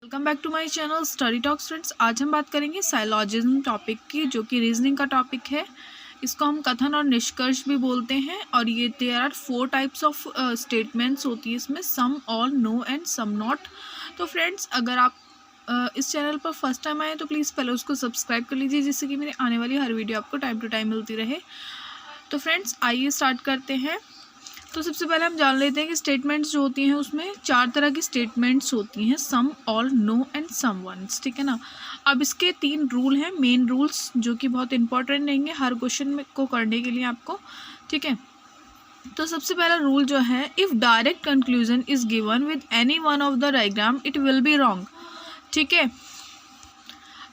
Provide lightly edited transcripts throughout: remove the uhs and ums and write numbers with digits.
Welcome back to my channel study talks friends. आज हम बात करेंगे साइलॉजिज्म टॉपिक की, जो कि रीजनिंग का टॉपिक है। इसको हम कथन और निष्कर्ष भी बोलते हैं। और ये there are 4 types of statements होती है इसमें, some, all, no and some not. तो फ्रेंड्स, अगर आप इस चैनल पर फर्स्ट टाइम आए तो प्लीज़ पहले उसको सब्सक्राइब कर लीजिए, जिससे कि मेरी आने वाली हर वीडियो आपको टाइम टू टाइम मिलती रहे। तो फ्रेंड्स, आइए स्टार्ट करते हैं। तो सबसे पहले हम जान लेते हैं कि स्टेटमेंट्स जो होती हैं उसमें 4 तरह की स्टेटमेंट्स होती हैं, some, all, no and some ones. ठीक है ना। अब इसके 3 रूल हैं, मेन रूल्स, जो कि बहुत इंपॉर्टेंट रहेंगे हर क्वेश्चन में को करने के लिए आपको। ठीक है। तो सबसे पहला रूल जो है, if direct conclusion is given with any one of the diagram it will be wrong. ठीक है।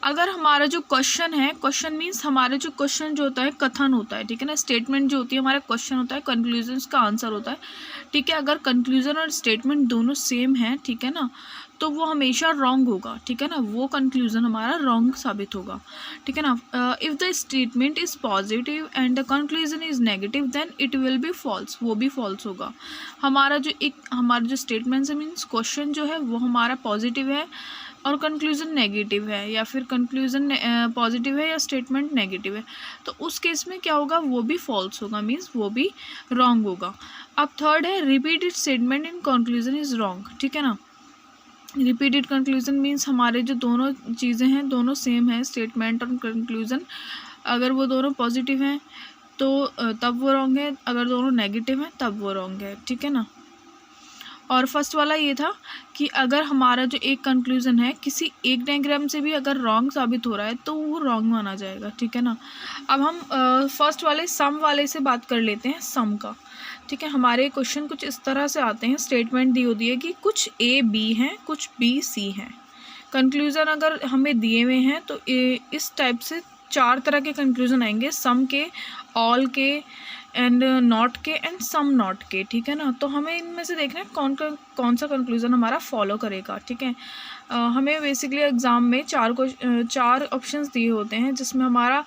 अगर हमारा जो क्वेश्चन है, क्वेश्चन मीन्स हमारे जो क्वेश्चन जो होता है कथन होता है, ठीक है ना। स्टेटमेंट जो होती है हमारा क्वेश्चन होता है, कंक्लूजन का आंसर होता है। ठीक है। अगर कंक्लूजन और स्टेटमेंट दोनों सेम है, ठीक है ना, तो वो हमेशा रॉन्ग होगा। ठीक है ना। वो कंक्लूजन हमारा रॉन्ग साबित होगा। ठीक है ना। If the statement is positive and the conclusion is negative then it will be false, वो भी फॉल्स होगा। हमारा जो स्टेटमेंट है मीन्स क्वेश्चन जो है वो हमारा पॉजिटिव है और कंक्लूजन नेगेटिव है, या फिर कंक्लूजन पॉजिटिव है या स्टेटमेंट नेगेटिव है, तो उस केस में क्या होगा, वो भी फॉल्स होगा, मीन्स वो भी रॉन्ग होगा। अब थर्ड है, repeated statement in conclusion is wrong. ठीक है ना। रिपीटेड कंक्लूजन मीन्स हमारे जो दोनों चीज़ें हैं दोनों सेम है, स्टेटमेंट और कंक्लूजन। अगर वो दोनों पॉजिटिव हैं तो तब वो रॉन्ग है, अगर दोनों नेगेटिव हैं तब वो रॉन्ग है। ठीक है ना। और फर्स्ट वाला ये था कि अगर हमारा जो एक कंक्लूज़न है किसी एक डायग्राम से भी अगर रॉन्ग साबित हो रहा है तो वो रॉन्ग माना जाएगा। ठीक है ना। अब हम फर्स्ट वाले सम वाले से बात कर लेते हैं, सम का। ठीक है। हमारे क्वेश्चन कुछ इस तरह से आते हैं, स्टेटमेंट दी होती है कि कुछ ए बी हैं, कुछ बी सी हैं। कंक्लूज़न अगर हमें दिए हुए हैं तो इस टाइप से 4 तरह के कंक्लूज़न आएंगे, सम के, ऑल के एंड नॉट के एंड सम नॉट के। ठीक है ना। तो हमें इनमें से देखना है कौन सा कंक्लूज़न हमारा फॉलो करेगा। ठीक है। हमें बेसिकली एग्ज़ाम में 4 ऑप्शंस दिए होते हैं, जिसमें हमारा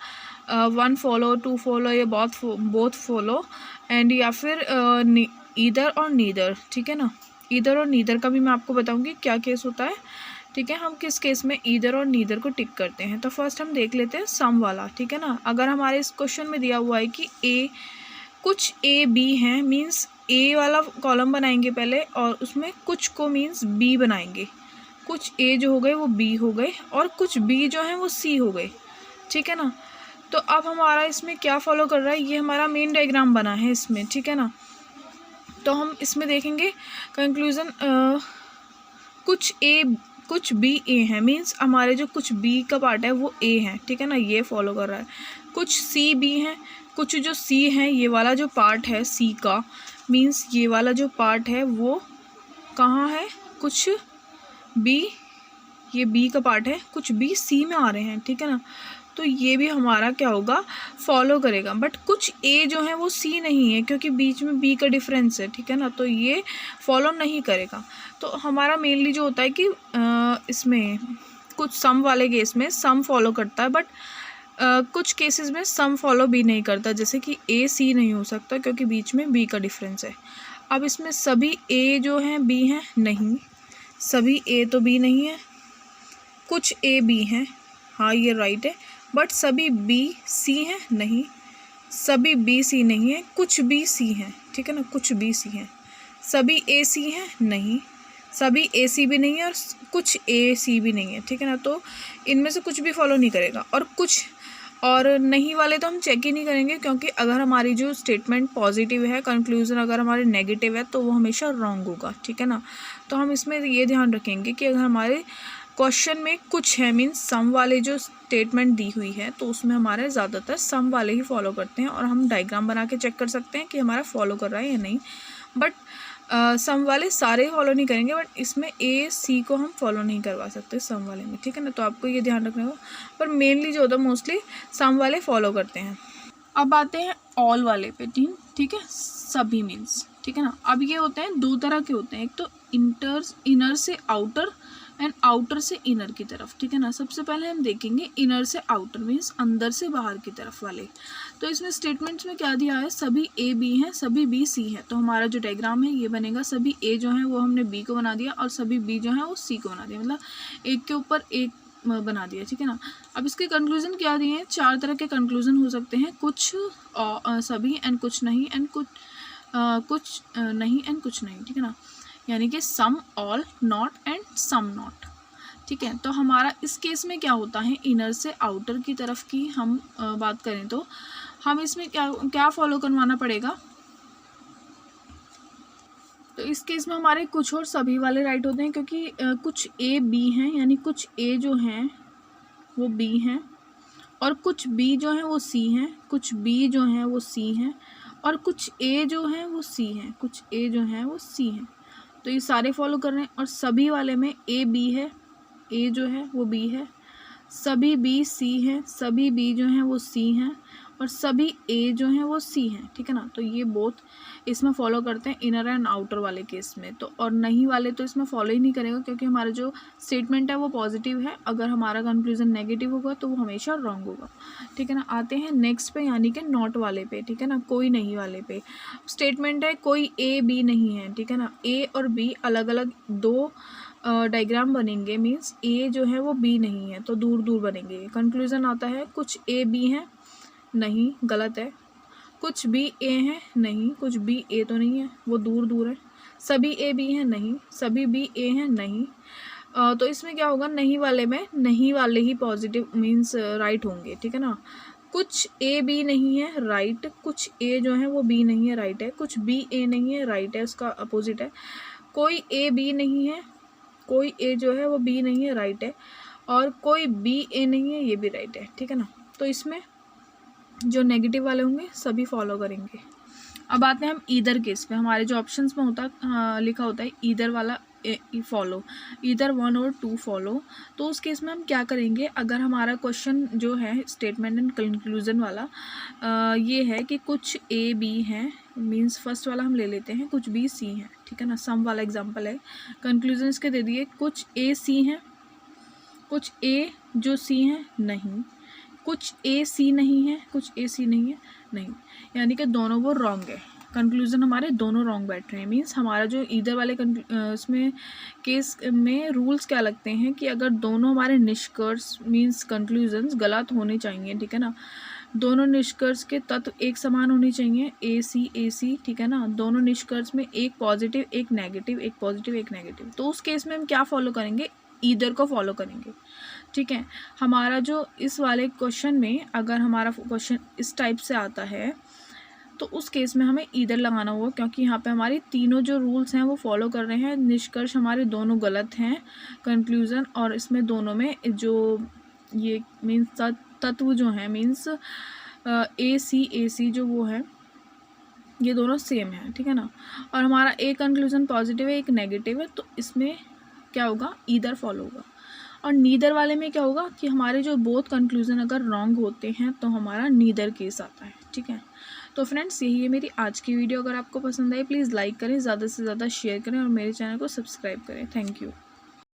1 फॉलो, 2 फॉलो, या बोथ फॉलो एंड या फिर ईदर और नीदर। ठीक है ना। ईदर और नीदर का भी मैं आपको बताऊंगी क्या केस होता है। ठीक है। हम किस केस में ईदर और नीदर को टिक करते हैं। तो फर्स्ट हम देख लेते हैं सम वाला। ठीक है ना। अगर हमारे इस क्वेश्चन में दिया हुआ है कि कुछ ए बी हैं, मीन्स ए वाला कॉलम बनाएंगे पहले और उसमें कुछ को मीन्स बी बनाएंगे। कुछ ए जो हो गए वो बी हो गए और कुछ बी जो हैं वो सी हो गए। ठीक है ना। तो अब हमारा इसमें क्या फॉलो कर रहा है, ये हमारा मेन डायग्राम बना है इसमें। ठीक है ना। तो हम इसमें देखेंगे कंक्लूज़न, कुछ बी ए है, मीन्स हमारे जो कुछ बी का पार्ट है वो ए है। ठीक है ना। ये फॉलो कर रहा है। कुछ सी बी हैं, कुछ जो सी है, ये वाला जो पार्ट है सी का, मीन्स ये वाला जो पार्ट है वो कहाँ है, कुछ बी, ये बी का पार्ट है, कुछ बी सी में आ रहे हैं। ठीक है ना। तो ये भी हमारा क्या होगा, फॉलो करेगा। बट कुछ ए जो है वो सी नहीं है, क्योंकि बीच में बी का डिफरेंस है। ठीक है ना। तो ये फॉलो नहीं करेगा। तो हमारा मेनली जो होता है कि इसमें कुछ सम वाले केस में सम फॉलो करता है, बट कुछ केसेस में सम फॉलो भी नहीं करता, जैसे कि ए सी नहीं हो सकता क्योंकि बीच में बी का डिफरेंस है। अब इसमें सभी ए जो हैं बी हैं, नहीं, सभी ए तो बी नहीं है। कुछ ए बी हैं, हाँ ये राइट है, बट सभी बी सी हैं, नहीं, सभी बी सी नहीं है, कुछ बी सी हैं। ठीक है ना। कुछ बी सी हैं। सभी ए सी हैं, नहीं, सभी ए सी भी नहीं है और कुछ ए सी भी नहीं है। ठीक है ना। तो इनमें से कुछ भी फॉलो नहीं करेगा। और नहीं वाले तो हम चेक ही नहीं करेंगे, क्योंकि अगर हमारी जो स्टेटमेंट पॉजिटिव है, कंक्लूजन अगर हमारे नेगेटिव है तो वो हमेशा रॉन्ग होगा। ठीक है ना। तो हम इसमें ये ध्यान रखेंगे कि अगर हमारे क्वेश्चन में कुछ है, मीन्स सम वाले जो स्टेटमेंट दी हुई है, तो उसमें हमारे ज़्यादातर सम वाले ही फॉलो करते हैं, और हम डायग्राम बना के चेक कर सकते हैं कि हमारा फॉलो कर रहा है या नहीं। बट सम वाले सारे फॉलो नहीं करेंगे, बट इसमें ए सी को हम फॉलो नहीं करवा सकते सम वाले में। ठीक है ना। तो आपको ये ध्यान रखना होगा। पर मेनली जो होता है मोस्टली सम वाले फॉलो करते हैं। अब आते हैं ऑल वाले पे। ठीक है। सभी मीन्स, ठीक है ना। अब ये होते हैं 2 तरह के होते हैं, एक तो इनर से आउटर एंड आउटर से इनर की तरफ, ठीक है ना। सबसे पहले हम देखेंगे इनर से आउटर, मीन्स अंदर से बाहर की तरफ वाले। तो इसमें स्टेटमेंट्स में क्या दिया है, सभी ए बी हैं, सभी बी सी है। तो हमारा जो डायग्राम है ये बनेगा, सभी ए जो है वो हमने बी को बना दिया और सभी बी जो है वो सी को बना दिया, मतलब एक के ऊपर एक बना दिया, ठीक है ना। अब इसके कंक्लूजन क्या दिए हैं, 4 तरह के कंक्लूजन हो सकते हैं, कुछ सभी एंड कुछ नहीं एंड कुछ नहीं एंड कुछ नहीं, ठीक है ना। यानी कि some, all, not and some not, ठीक है। तो हमारा इस केस में क्या होता है, इनर से आउटर की तरफ की हम बात करें तो हम इसमें क्या फॉलो करवाना पड़ेगा। तो इस केस में हमारे कुछ और सभी वाले राइट होते हैं, क्योंकि कुछ ए बी हैं, यानी कुछ ए जो हैं वो बी हैं और कुछ बी जो हैं वो सी हैं, कुछ बी जो हैं वो सी हैं और कुछ ए जो हैं वो सी हैं, कुछ ए जो हैं वो सी हैं। तो ये सारे फॉलो कर रहे हैं। और सभी वाले में ए बी है, ए जो है वो बी है, सभी बी सी हैं, सभी बी जो हैं वो सी हैं और सभी ए जो हैं वो सी हैं, ठीक है ना। तो ये बोथ इसमें फॉलो करते हैं इनर एंड आउटर वाले केस में। तो और नहीं वाले तो इसमें फॉलो ही नहीं करेगा, क्योंकि हमारा जो स्टेटमेंट है वो पॉजिटिव है। अगर हमारा कंक्लूजन नेगेटिव होगा तो वो हमेशा रॉन्ग होगा, ठीक है ना। आते हैं नेक्स्ट पे, यानी कि नॉट वाले पे, ठीक है ना, कोई नहीं वाले पे। स्टेटमेंट है कोई ए बी नहीं है, ठीक है ना। ए और बी अलग अलग दो डायग्राम बनेंगे, मीन्स ए जो है वो बी नहीं है तो दूर दूर बनेंगे। कंक्लूजन आता है कुछ ए बी हैं, नहीं, गलत है। कुछ बी ए हैं, नहीं, कुछ बी ए तो नहीं है, वो दूर दूर है। सभी ए बी हैं, नहीं, सभी बी ए हैं, नहीं। तो इसमें क्या होगा, नहीं वाले में नहीं वाले ही पॉजिटिव मीन्स राइट होंगे, ठीक है ना। कुछ ए बी नहीं है, राइट। कुछ ए जो है वो बी नहीं है, राइट है। कुछ बी ए नहीं है, राइट है, उसका अपोजिट है। कोई ए बी नहीं है, कोई ए जो है वो बी नहीं है, राइट है। और कोई बी ए नहीं है, ये भी राइट है, ठीक है ना। तो इसमें जो नेगेटिव वाले होंगे सभी फॉलो करेंगे। अब आते हैं हम ईदर केस पे। हमारे जो ऑप्शंस में लिखा होता है ईदर वाला फॉलो, ईदर 1 और 2 फॉलो। तो उस केस में हम क्या करेंगे, अगर हमारा क्वेश्चन जो है स्टेटमेंट एंड कंक्लूजन वाला ये है कि कुछ ए बी हैं, मीन्स फर्स्ट वाला हम ले लेते हैं, कुछ बी सी हैं, ठीक है ना। सम वाला एग्जांपल है। कंक्लूजन इसके दे दिए, कुछ ए सी हैं, कुछ ए जो सी हैं, नहीं, कुछ ए सी नहीं है, कुछ ए सी नहीं है, नहीं, यानी कि दोनों वो रॉन्ग है। कंक्लूजन हमारे दोनों रॉन्ग बैठ रहे हैं। मीन्स हमारा जो ईदर वाले इसमें केस में रूल्स क्या लगते हैं कि अगर दोनों हमारे निष्कर्ष मीन्स कंक्लूजन्स गलत होने चाहिए, ठीक है ना। दोनों निष्कर्ष के तत्व एक समान होने चाहिए, ए सी, ठीक है ना। दोनों निष्कर्ष में एक पॉजिटिव एक नेगेटिव, एक पॉजिटिव एक नेगेटिव। तो उस केस में हम क्या फॉलो करेंगे, ईदर को फॉलो करेंगे, ठीक है। हमारा जो इस वाले क्वेश्चन में अगर हमारा क्वेश्चन इस टाइप से आता है तो उस केस में हमें ईदर लगाना होगा, क्योंकि यहाँ पे हमारी तीनों जो रूल्स हैं वो फॉलो कर रहे हैं। निष्कर्ष हमारे दोनों गलत हैं, कंक्लूजन और इसमें दोनों में जो ये मीन्स तत्व जो हैं मीन्स ए सी जो वो है ये दोनों सेम है, ठीक है ना। और हमारा एक कंक्लूजन पॉजिटिव है एक नेगेटिव है, तो इसमें क्या होगा, ईदर फॉलो होगा। और नीदर वाले में क्या होगा कि हमारे जो बोथ कंक्लूजन अगर रॉन्ग होते हैं तो हमारा नीदर केस आता है, ठीक है। तो फ्रेंड्स यही है मेरी आज की वीडियो। अगर आपको पसंद आई प्लीज़ लाइक करें, ज़्यादा से ज़्यादा शेयर करें और मेरे चैनल को सब्सक्राइब करें। Thank you.